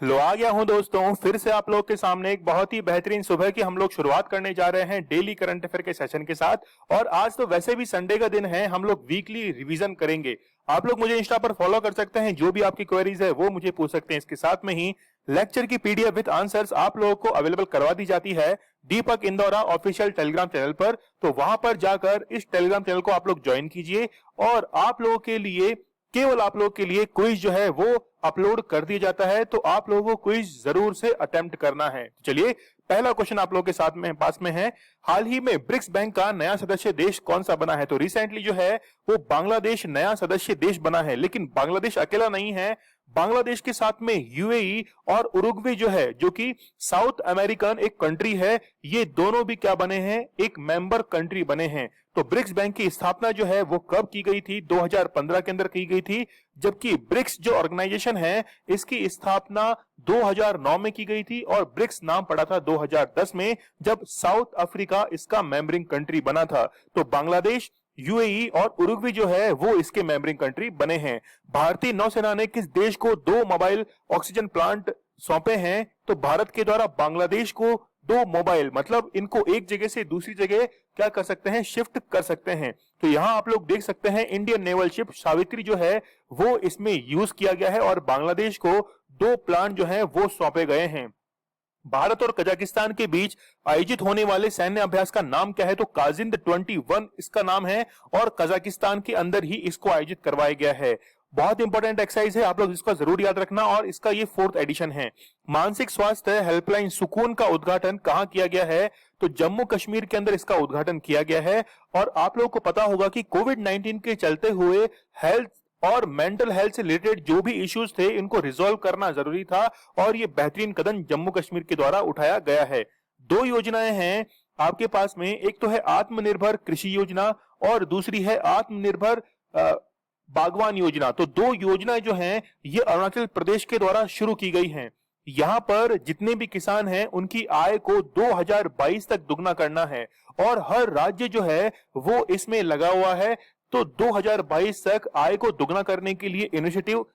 लो आ गया हूं दोस्तों, फिर से आप लोग के सामने एक बहुत ही बेहतरीन सुबह की हम लोग शुरुआत करने जा रहे हैं डेली करंट अफेयर के सेशन के साथ। और आज तो वैसे भी संडे का दिन है, हम लोग वीकली रिवीजन करेंगे। आप लोग मुझे इंस्टा पर फॉलो कर सकते हैं, जो भी आपकी क्वेरीज है वो मुझे पूछ सकते हैं। इसके साथ में ही लेक्चर की पीडीएफ विद आंसर्स आप लोगों को अवेलेबल करवा दी जाती है दीपक इंदौरा ऑफिशियल टेलीग्राम चैनल पर। तो वहां पर जाकर इस टेलीग्राम चैनल को आप लोग ज्वाइन कीजिए और आप लोगों के लिए, केवल आप लोगों के लिए क्विज जो है वो अपलोड कर दिया जाता है। तो आप लोगों को क्विज जरूर से अटेम्प्ट करना है। चलिए, पहला क्वेश्चन आप लोगों के साथ में पास में है, हाल ही में ब्रिक्स बैंक का नया सदस्य देश कौन सा बना है? तो रिसेंटली जो है वो बांग्लादेश नया सदस्य देश बना है, लेकिन बांग्लादेश अकेला नहीं है। बांग्लादेश के साथ में यूएई और उरुग्वे जो है, जो कि साउथ अमेरिकन एक कंट्री है, ये दोनों भी क्या बने हैं? एक मेंबर कंट्री बने हैं। तो ब्रिक्स बैंक की स्थापना जो है वो कब की गई थी? 2015 के अंदर की गई थी, जबकि ब्रिक्स जो ऑर्गेनाइजेशन है इसकी स्थापना 2009 में की गई थी और ब्रिक्स नाम पड़ा था 2010 में, जब साउथ अफ्रीका इसका मेंबरिंग कंट्री बना था। तो बांग्लादेश, यूएई और उरुग्वे जो है वो इसके मेंबरिंग कंट्री बने हैं। भारतीय नौसेना ने किस देश को 2 मोबाइल ऑक्सीजन प्लांट सौंपे हैं? तो भारत के द्वारा बांग्लादेश को 2 मोबाइल, मतलब इनको एक जगह से दूसरी जगह क्या कर सकते हैं? शिफ्ट कर सकते हैं। तो यहां आप लोग देख सकते हैं इंडियन नेवल शिप सावित्री जो है वो इसमें यूज किया गया है और बांग्लादेश को 2 प्लांट जो है वो सौंपे गए हैं। भारत और कजाकिस्तान के बीच आयोजित होने वाले सैन्य अभ्यास का नाम क्या है? तो काजिंद 21 इसका नाम है और कजाकिस्तान के अंदर ही इसको आयोजित करवाया गया है। बहुत इंपॉर्टेंट एक्सरसाइज है, आप लोग इसका जरूर याद रखना और इसका ये 4th एडिशन है। मानसिक स्वास्थ्य हेल्पलाइन सुकून का उद्घाटन कहां किया गया है? तो जम्मू कश्मीर के अंदर इसका उद्घाटन किया गया है। और आप लोगों को पता होगा कि कोविड-19 के चलते हुए हेल्थ और मेंटल हेल्थ से रिलेटेड जो भी इश्यूज थे इनको रिजॉल्व करना जरूरी था और ये बेहतरीन कदम जम्मू कश्मीर के द्वारा उठाया गया है। 2 योजनाएं हैं आपके पास में, एक तो है आत्मनिर्भर कृषि योजना और दूसरी है आत्मनिर्भर बागवान योजना। तो 2 योजनाएं जो हैं ये अरुणाचल प्रदेश के द्वारा शुरू की गई हैं। यहां पर जितने भी किसान हैं उनकी आय को 2022 तक दुगना करना है और हर राज्य जो है वो इसमें लगा हुआ है। तो 2022 तक आय को दुगना करने के लिए इनिशिएटिव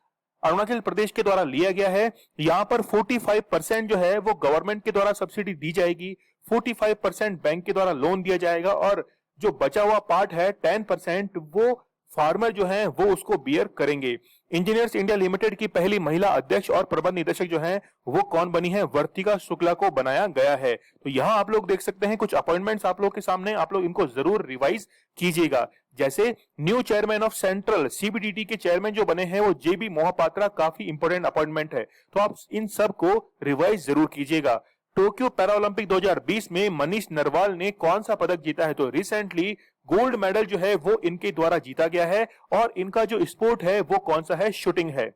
अरुणाचल प्रदेश के द्वारा लिया गया है। यहां पर 45% जो है वो गवर्नमेंट के द्वारा सब्सिडी दी जाएगी, 45% बैंक के द्वारा लोन दिया जाएगा और जो बचा हुआ पार्ट है 10% वो फार्मर जो है वो उसको बियर करेंगे। इंजीनियर्स इंडिया लिमिटेड की पहली महिला अध्यक्ष और प्रबंध निदेशक जो है वो कौन बनी है? वर्तिका शुक्ला को बनाया गया है। तो यहां आप लोग देख सकते हैं कुछ अपॉइंटमेंट्स आप लोग के सामने, आप लोग इनको जरूर रिवाइज कीजिएगा। जैसे new chairman of central CBDT के चेयरमैन जो बने हैं वो जेबी मोहपात्रा, काफी इंपॉर्टेंट अपॉइंटमेंट है, तो आप इन सब को रिवाइज जरूर कीजिएगा। टोक्यो पैरालंपिक 2020 में मनीष नरवाल ने कौन सा पदक जीता है? तो रिसेंटली गोल्ड मेडल जो है वो इनके द्वारा जीता गया है और इनका जो स्पोर्ट है वो कौन सा है? शूटिंग है।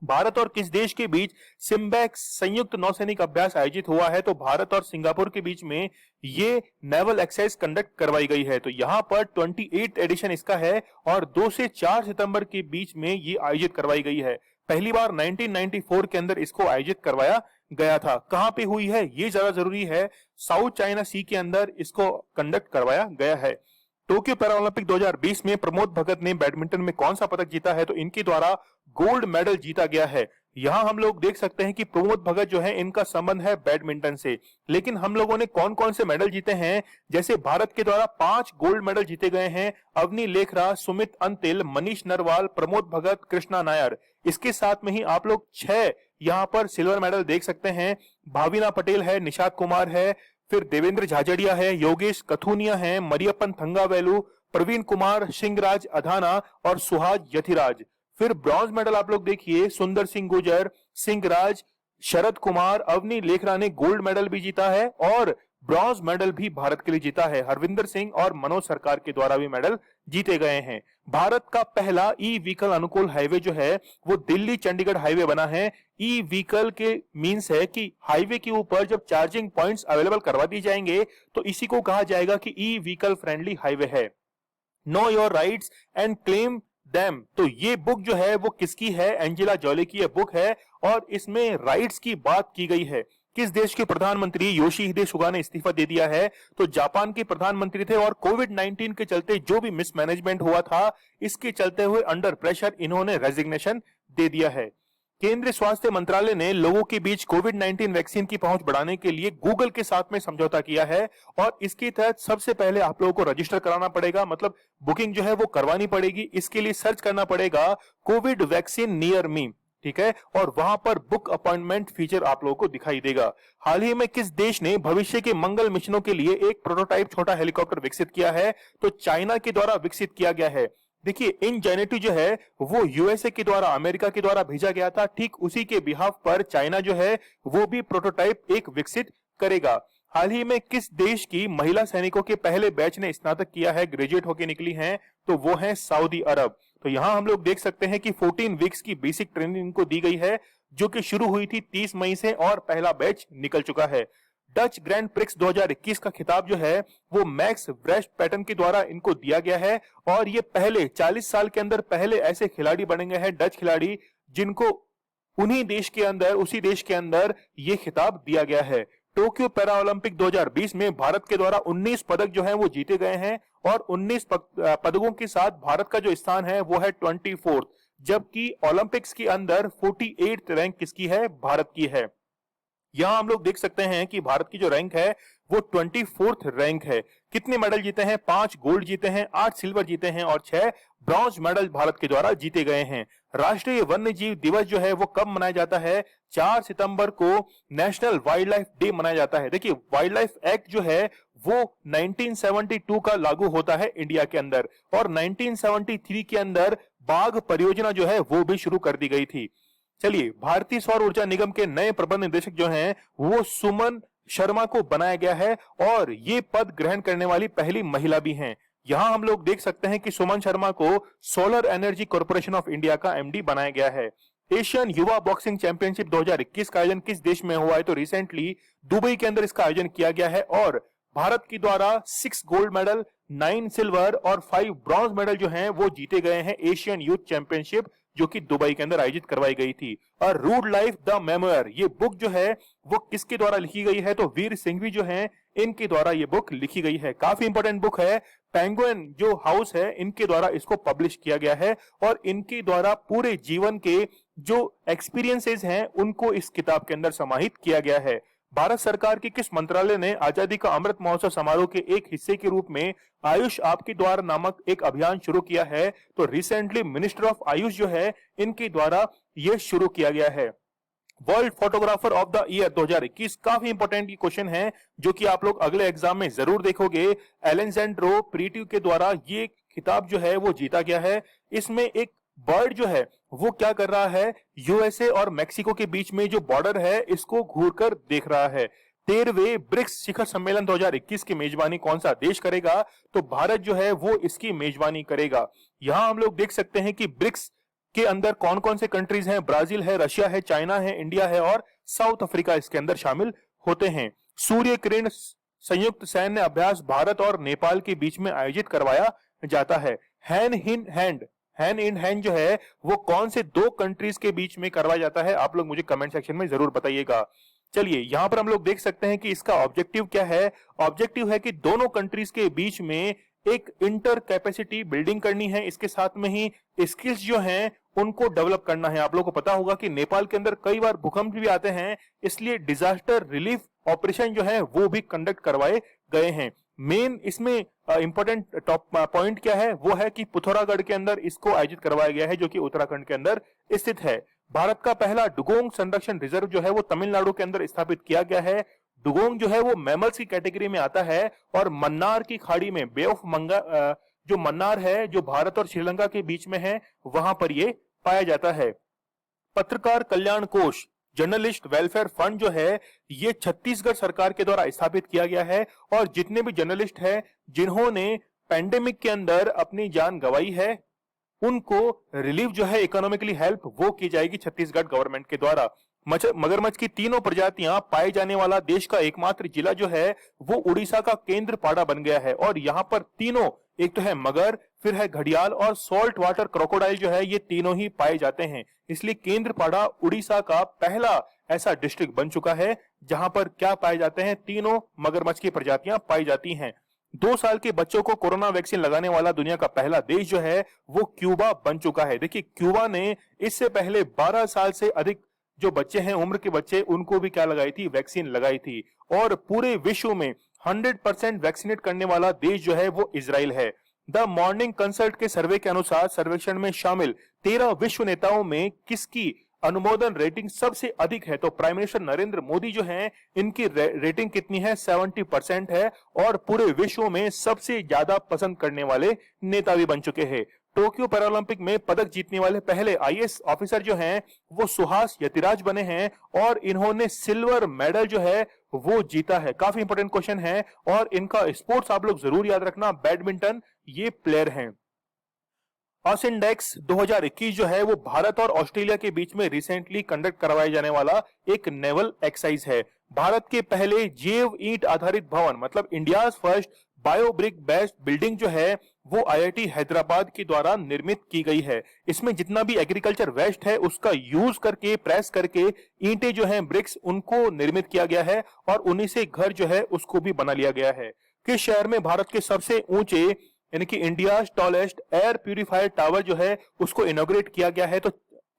भारत और किस देश के बीच सिम्बैक्स संयुक्त नौसैनिक अभ्यास आयोजित हुआ है? तो भारत और सिंगापुर के बीच में ये नेवल एक्सरसाइज कंडक्ट करवाई गई है। तो यहां पर 28th एडिशन इसका है और 2 से 4 सितंबर के बीच में ये आयोजित करवाई गई है। पहली बार 1994 के अंदर इसको आयोजित करवाया गया था। कहां पे हुई है ये ज्यादा जरूरी है? साउथ चाइना सी के अंदर इसको कंडक्ट करवाया गया है। टोक्यो पैरालंपिक 2020 में प्रमोद भगत ने बैडमिंटन में कौन सा पदक जीता है? तो इनके द्वारा गोल्ड मेडल जीता गया है। यहां हम लोग देख सकते हैं कि प्रमोद भगत जो है इनका संबंध है बैडमिंटन से, लेकिन हम लोगों ने कौन कौन से मेडल जीते हैं? जैसे भारत के द्वारा 5 गोल्ड मेडल जीते गए हैं, अवनी लेखरा, सुमित अंतिल, मनीष नरवाल, प्रमोद भगत, कृष्णा नायर। इसके साथ में ही आप लोग 6 यहां पर सिल्वर मेडल देख सकते हैं। भाविना पटेल है, निषाद कुमार है, फिर देवेंद्र झाझड़िया है, योगेश कथुनिया है, मरियप्पन थंगावेलु, प्रवीण कुमार, सिंहराज अधाना और सुहाज यथिराज। फिर ब्रॉन्ज मेडल आप लोग देखिए, सुंदर सिंह गुर्जर, सिंहराज, शरद कुमार, अवनी लेखरा ने गोल्ड मेडल भी जीता है और ब्रॉन्ज मेडल भी भारत के लिए जीता है। हरविंदर सिंह और मनोज सरकार के द्वारा भी मेडल जीते गए हैं। भारत का पहला ई व्हीकल अनुकूल हाईवे जो है वो दिल्ली चंडीगढ़ हाईवे बना है। ई व्हीकल के मींस है कि हाईवे के ऊपर जब चार्जिंग पॉइंट्स अवेलेबल करवा दी जाएंगे तो इसी को कहा जाएगा कि ई व्हीकल फ्रेंडली हाईवे है। Know your rights and claim them, तो ये बुक जो है वो किसकी है? एंजेला जोली की ये बुक है और इसमें राइट्स की बात की गई है। किस देश के प्रधानमंत्री योशिहिदे सुगा ने इस्तीफा दे दिया है? तो जापान के प्रधानमंत्री थे और कोविड-19 के चलते जो भी मिसमैनेजमेंट हुआ था इसके चलते हुए अंडर प्रेशर इन्होंने रेजिग्नेशन दे दिया है। केंद्रीय स्वास्थ्य मंत्रालय ने लोगों के बीच कोविड-19 वैक्सीन की पहुंच बढ़ाने के लिए गूगल के साथ में समझौता किया है और इसके तहत सबसे पहले आप लोगों को रजिस्टर कराना पड़ेगा, मतलब बुकिंग जो है वो करवानी पड़ेगी। इसके लिए सर्च करना पड़ेगा कोविड वैक्सीन नियर मी, ठीक है, और वहां पर बुक अपॉइंटमेंट फीचर आप लोगों को दिखाई देगा। हाल ही में किस देश ने भविष्य के मंगल मिशनों के लिए एक प्रोटोटाइप छोटा हेलीकॉप्टर विकसित किया है? तो चाइना के द्वारा विकसित किया गया है। देखिए, इनजेनिटी जो है वो यूएसए के द्वारा, अमेरिका के द्वारा भेजा गया था। ठीक उसी के बिहाफ पर चाइना जो है वो भी प्रोटोटाइप एक विकसित करेगा। हाल ही में किस देश की महिला सैनिकों के पहले बैच ने स्नातक किया है, ग्रेजुएट होकर निकली हैं? तो वो है सऊदी अरब। तो यहां हम लोग देख सकते हैं कि 14 वीक्स की बेसिक ट्रेनिंग इनको दी गई है, जो कि शुरू हुई थी 30 मई से और पहला बैच निकल चुका है। डच ग्रैंड प्रिक्स 2021 का खिताब जो है वो मैक्स वर्स्टपैटन के द्वारा इनको दिया गया है और ये पहले 40 साल के अंदर पहले ऐसे खिलाड़ी बनेंगे हैं, डच खिलाड़ी, जिनको उन्हीं देश के अंदर, उसी देश के अंदर ये खिताब दिया गया है। टोक्यो पैरा ओलंपिक 2020 में भारत के द्वारा 19 पदक जो हैं वो जीते गए हैं और 19 पदकों के साथ भारत का जो स्थान है वो है 24th, जबकि ओलंपिक्स के अंदर 48th रैंक किसकी है? भारत की है। यहां हम लोग देख सकते हैं कि भारत की जो रैंक है वो 24th रैंक है। कितने मेडल जीते हैं? 5 गोल्ड जीते हैं, 8 सिल्वर जीते हैं और 6 ब्रॉन्ज मेडल भारत के द्वारा जीते गए हैं। राष्ट्रीय वन्य जीव दिवस जो है वो कब मनाया जाता है? 4 सितंबर को नेशनल वाइल्ड लाइफ डे मनाया जाता है। देखिए, वाइल्ड लाइफ एक्ट जो है वो 1972 का लागू होता है इंडिया के अंदर और 1973 के अंदर बाघ परियोजना जो है वो भी शुरू कर दी गई थी। चलिए, भारतीय सौर ऊर्जा निगम के नए प्रबंध निदेशक जो हैं वो सुमन शर्मा को बनाया गया है और ये पद ग्रहण करने वाली पहली महिला भी हैं। यहां हम लोग देख सकते हैं कि सुमन शर्मा को solar energy corporation of India का एमडी बनाया गया है। एशियन युवा बॉक्सिंग चैंपियनशिप 2021 का आयोजन किस देश में हुआ है? तो रिसेंटली दुबई के अंदर इसका आयोजन किया गया है और भारत के द्वारा 6 गोल्ड मेडल, 9 सिल्वर और 5 ब्रॉन्ज मेडल जो हैं वो जीते गए हैं एशियन यूथ चैंपियनशिप, जो कि दुबई के अंदर आयोजित करवाई गई थी। और रूड लाइफ द मेमोयर, ये बुक जो है वो किसके द्वारा लिखी गई है? तो वीर सिंघवी जो हैं इनके द्वारा ये बुक लिखी गई है। काफी इंपॉर्टेंट बुक है। पेंगुइन जो हाउस है इनके द्वारा इसको पब्लिश किया गया है और इनके द्वारा पूरे जीवन के जो एक्सपीरियंसेस हैं उनको इस किताब के अंदर समाहित किया गया है। भारत सरकार के किस मंत्रालय ने आजादी का अमृत महोत्सव समारोह के एक हिस्से के रूप में आयुष आपके द्वार नामक एक अभियान शुरू किया है? तो रिसेंटली मिनिस्टर ऑफ आयुष जो है इनके द्वारा यह शुरू किया गया है। World photographer of the year 2021, काफी इंपॉर्टेंट क्वेश्चन है जो कि आप लोग अगले एग्जाम में जरूर देखोगे। एलेक्जेंड्रो प्रीटिव के द्वारा ये खिताब जो है वो जीता गया है। इसमें एक बर्ड जो है वो क्या कर रहा है? यूएसए और मेक्सिको के बीच में जो बॉर्डर है इसको घूरकर देख रहा है। 13वें ब्रिक्स शिखर सम्मेलन 2021 की मेजबानी कौन सा देश करेगा? तो भारत जो है वो इसकी मेजबानी करेगा। यहां हम लोग देख सकते हैं कि ब्रिक्स के अंदर कौन कौन से कंट्रीज हैं? ब्राजील है, रशिया है, चाइना है, इंडिया है और साउथ अफ्रीका इसके अंदर शामिल होते हैं। सूर्य किरण संयुक्त सैन्य अभ्यास भारत और नेपाल के बीच में आयोजित करवाया जाता है। हैंड इन हैंड जो है वो कौन से 2 कंट्रीज के बीच में करवाया जाता है? आप लोग मुझे कमेंट सेक्शन में जरूर बताइएगा। चलिए, यहां पर हम लोग देख सकते हैं कि इसका ऑब्जेक्टिव क्या है। ऑब्जेक्टिव है कि दोनों कंट्रीज के बीच में एक इंटर कैपेसिटी बिल्डिंग करनी है, इसके साथ में ही स्किल्स जो हैं उनको डेवलप करना है। आप लोगों को पता होगा कि नेपाल के अंदर कई बार भूकंप भी आते हैं, इसलिए डिजास्टर रिलीफ ऑपरेशन जो है वो भी कंडक्ट करवाए गए हैं। मेन इसमें इंपॉर्टेंट टॉप पॉइंट क्या है? वो है कि पिथौरागढ़ के अंदर इसको आयोजित करवाया गया है, जो कि उत्तराखंड के अंदर स्थित है। भारत का पहला डुगोंग संरक्षण रिजर्व जो है वो तमिलनाडु के अंदर स्थापित किया गया है। डुगोंग जो है वो मैमल्स की कैटेगरी में आता है और मन्नार की खाड़ी में, बे ऑफ जो मन्नार है जो भारत और श्रीलंका के बीच में है, वहां पर ये पाया जाता है। पत्रकार कल्याण कोष, जर्नलिस्ट वेलफेयर फंड जो है ये छत्तीसगढ़ सरकार के द्वारा स्थापित किया गया है और जितने भी जर्नलिस्ट हैं जिन्होंने पैंडेमिक के अंदर अपनी जान गंवाई है उनको रिलीफ जो है, इकोनॉमिकली हेल्प वो की जाएगी छत्तीसगढ़ गवर्नमेंट के द्वारा। मगरमच्छ की 3 प्रजातियां पाए जाने वाला देश का एकमात्र जिला जो है वो उड़ीसा का केंद्रपाड़ा बन गया है और यहाँ पर तीनों, एक तो है मगर, फिर है घड़ियाल और सॉल्ट वाटर क्रोकोडाइल जो है, ये तीनों ही पाए जाते हैं। इसलिए केंद्रपाड़ा उड़ीसा का पहला ऐसा डिस्ट्रिक्ट बन चुका है जहां पर क्या पाए जाते हैं? तीनों मगरमच्छ की प्रजातियां पाई जाती हैं। 2 साल के बच्चों को कोरोना वैक्सीन लगाने वाला दुनिया का पहला देश जो है वो क्यूबा बन चुका है। देखिए, क्यूबा ने इससे पहले 12 साल से अधिक जो बच्चे हैं, उम्र के बच्चे, उनको भी क्या लगाई थी, वैक्सीन लगाई थी। और पूरे विश्व में 100% वैक्सीनेट करने वाला देश जो है वो इजराइल है। द मॉर्निंग कंसल्ट के सर्वे के अनुसार सर्वेक्षण में शामिल 13 विश्व नेताओं में किसकी अनुमोदन रेटिंग सबसे अधिक है? तो प्राइम मिनिस्टर नरेंद्र मोदी जो हैं, इनकी रेटिंग कितनी है? 70% है। और पूरे विश्व में सबसे ज्यादा पसंद करने वाले नेता भी बन चुके हैं। टोक्यो पैरालंपिक में पदक जीतने वाले पहले आईएएस ऑफिसर जो हैं वो सुहास यतिराज बने हैं और इन्होंने सिल्वर मेडल जो है वो जीता है। काफी इंपॉर्टेंट क्वेश्चन है और इनका स्पोर्ट्स आप लोग जरूर याद रखना, बैडमिंटन ये प्लेयर हैं। ऑसिनडेक्स 2021 जो है वो भारत और ऑस्ट्रेलिया के बीच में रिसेंटली कंडक्ट करवाए जाने वाला एक नेवल एक्सरसाइज है। भारत के पहले जैव ईंट आधारित भवन, मतलब इंडियाज फर्स्ट बायोब्रिक बेस्ड बिल्डिंग जो है वो आईआईटी हैदराबाद के द्वारा निर्मित की गई है। इसमें जितना भी एग्रीकल्चर वेस्ट है उसका यूज करके, प्रेस करके ईंटें जो है, ब्रिक्स, उनको निर्मित किया गया है और उन्हीं से घर जो है उसको भी बना लिया गया है। किस शहर में भारत के सबसे ऊंचे यानी कि India tallest air purifier tower जो है उसको इनॉग्रेट किया गया है? तो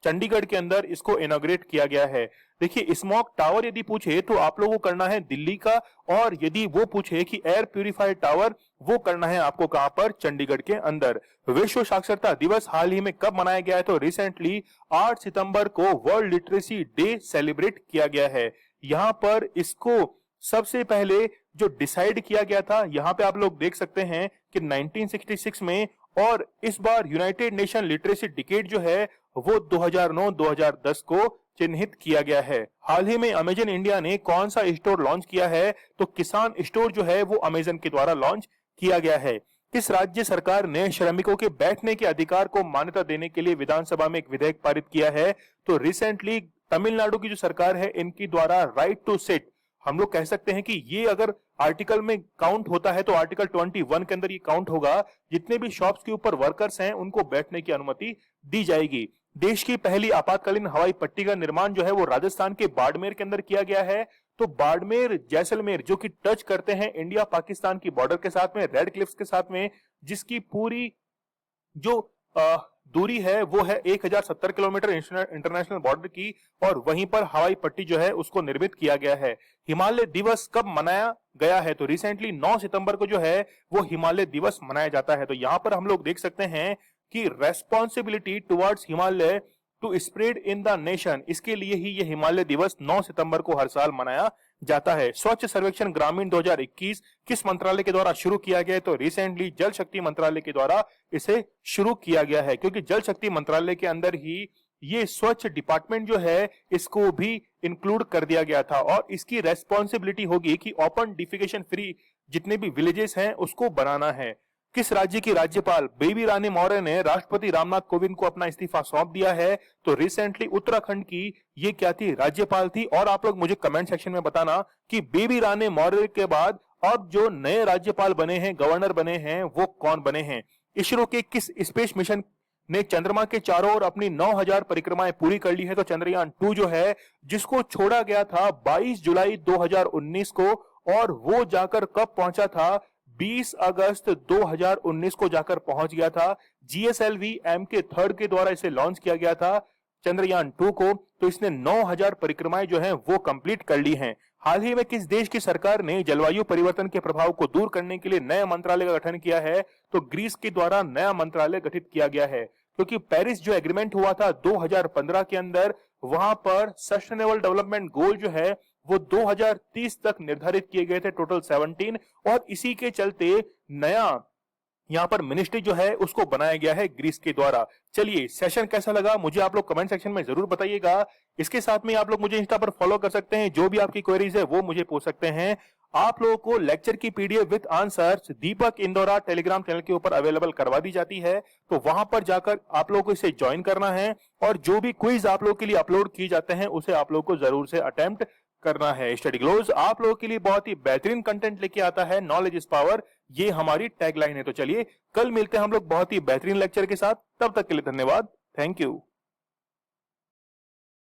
चंडीगढ़ के अंदर इसको इनॉग्रेट किया गया है। देखिए, स्मोक टावर यदि पूछे तो आप लोगों को करना है दिल्ली का, और यदि वो पूछे कि एयर प्यूरिफायर टावर, वो करना है आपको कहां पर? चंडीगढ़ के अंदर। विश्व साक्षरता दिवस हाल ही में कब मनाया गया है? तो रिसेंटली 8 सितंबर को वर्ल्ड लिटरेसी डे सेलिब्रेट किया गया है। यहां पर इसको सबसे पहले जो डिसाइड किया गया था, यहां पे आप लोग देख सकते हैं कि 1966 में, और इस बार यूनाइटेड नेशन लिटरेसी डिकेड जो है वो 2009-2010 को चिन्हित किया गया है। हाल ही में अमेजन इंडिया ने कौन सा स्टोर लॉन्च किया है? तो किसान स्टोर जो है वो अमेजन के द्वारा लॉन्च किया गया है। किस राज्य सरकार ने श्रमिकों के बैठने के अधिकार को मान्यता देने के लिए विधानसभा में एक विधेयक पारित किया है? तो रिसेंटली तमिलनाडु की जो सरकार है, इनकी द्वारा राइट टू सिट, हम लोग कह सकते हैं कि ये अगर आर्टिकल में काउंट होता है तो आर्टिकल 21 के अंदर ये काउंट होगा। जितने भी शॉप्स के ऊपर वर्कर्स हैं उनको बैठने की अनुमति दी जाएगी। देश की पहली आपातकालीन हवाई पट्टी का निर्माण जो है वो राजस्थान के बाड़मेर के अंदर किया गया है। तो बाड़मेर जैसलमेर जो कि टच करते हैं इंडिया पाकिस्तान की बॉर्डर के साथ में, रेड क्लिफ्स के साथ में, जिसकी पूरी जो दूरी है वो है 1070 किलोमीटर इंटरनेशनल बॉर्डर की, और वहीं पर हवाई पट्टी जो है उसको निर्मित किया गया है। हिमालय दिवस कब मनाया गया है? तो रिसेंटली 9 सितंबर को जो है वो हिमालय दिवस मनाया जाता है। तो यहां पर हम लोग देख सकते हैं कि responsibility towards Himalaya to spread in the nation, इसके लिए ही ये हिमालय दिवस 9 सितंबर को हर साल मनाया जाता है। स्वच्छ सर्वेक्षण ग्रामीण 2021 किस मंत्रालय के द्वारा शुरू किया गया है? तो रिसेंटली जल शक्ति मंत्रालय के द्वारा इसे शुरू किया गया है, क्योंकि जल शक्ति मंत्रालय के अंदर ही ये स्वच्छ डिपार्टमेंट जो है इसको भी इंक्लूड कर दिया गया था, और इसकी रेस्पॉन्सिबिलिटी होगी कि ओपन डिफिकेशन फ्री जितने भी विलेजेस हैं उसको बनाना है। किस राज्य की राज्यपाल बेबी रानी मौर्य ने राष्ट्रपति रामनाथ कोविंद को अपना इस्तीफा सौंप दिया है? तो रिसेंटली उत्तराखंड की ये क्या थी? राज्यपाल थी। और आप लोग मुझे कमेंट सेक्शन में बताना कि बेबी रानी मौर्य के बाद अब जो नए राज्यपाल बने हैं, गवर्नर बने हैं, वो कौन बने हैं? इसरो के किस स्पेस मिशन ने चंद्रमा के चारों ओर अपनी 9000 परिक्रमाएं पूरी कर ली है? तो चंद्रयान 2 जो है, जिसको छोड़ा गया था 22 जुलाई 2019 को, और वो जाकर कब पहुंचा था? 20 अगस्त 2019 को जाकर पहुंच गया था। GSLV MK3 के द्वारा इसे लॉन्च किया गया था चंद्रयान 2 को। तो इसने 9000 परिक्रमाएं जो हैं वो कंप्लीट कर ली हैं। हाल ही में किस देश की सरकार ने जलवायु परिवर्तन के प्रभाव को दूर करने के लिए नए मंत्रालय का गठन किया है? तो ग्रीस के द्वारा नया मंत्रालय गठित किया गया है, क्योंकि पेरिस जो एग्रीमेंट हुआ था 2015 के अंदर, वहां पर सस्टेनेबल डेवलपमेंट गोल जो है वो 2030 तक निर्धारित किए गए थे, टोटल 17, और इसी के चलते नया यहाँ पर मिनिस्ट्री जो है उसको बनाया गया है ग्रीस के द्वारा। चलिए, सेशन कैसा लगा मुझे आप लोग कमेंट सेक्शन में जरूर बताइएगा। इसके साथ में आप लोग मुझे इंस्टा पर फॉलो कर सकते हैं, जो भी आपकी क्वेरीज है वो मुझे पूछ सकते हैं। आप लोगों को लेक्चर की PDF with answers Deepak Indora Telegram channel के ऊपर अवेलेबल करवा दी जाती है, तो वहां पर जाकर आप लोगों को इसे ज्वाइन करना है, और जो भी क्विज आप लोगों के लिए अपलोड किए जाते हैं उसे आप लोगों को जरूर से अटेम्प्ट करना है। स्टडी ग्लोज आप लोगों के लिए बहुत ही बेहतरीन कंटेंट लेके आता है, नॉलेज इज पावर, ये हमारी टैगलाइन है। तो चलिए, कल मिलते हैं हम लोग बहुत ही बेहतरीन लेक्चर के साथ। तब तक के लिए धन्यवाद, थैंक यू।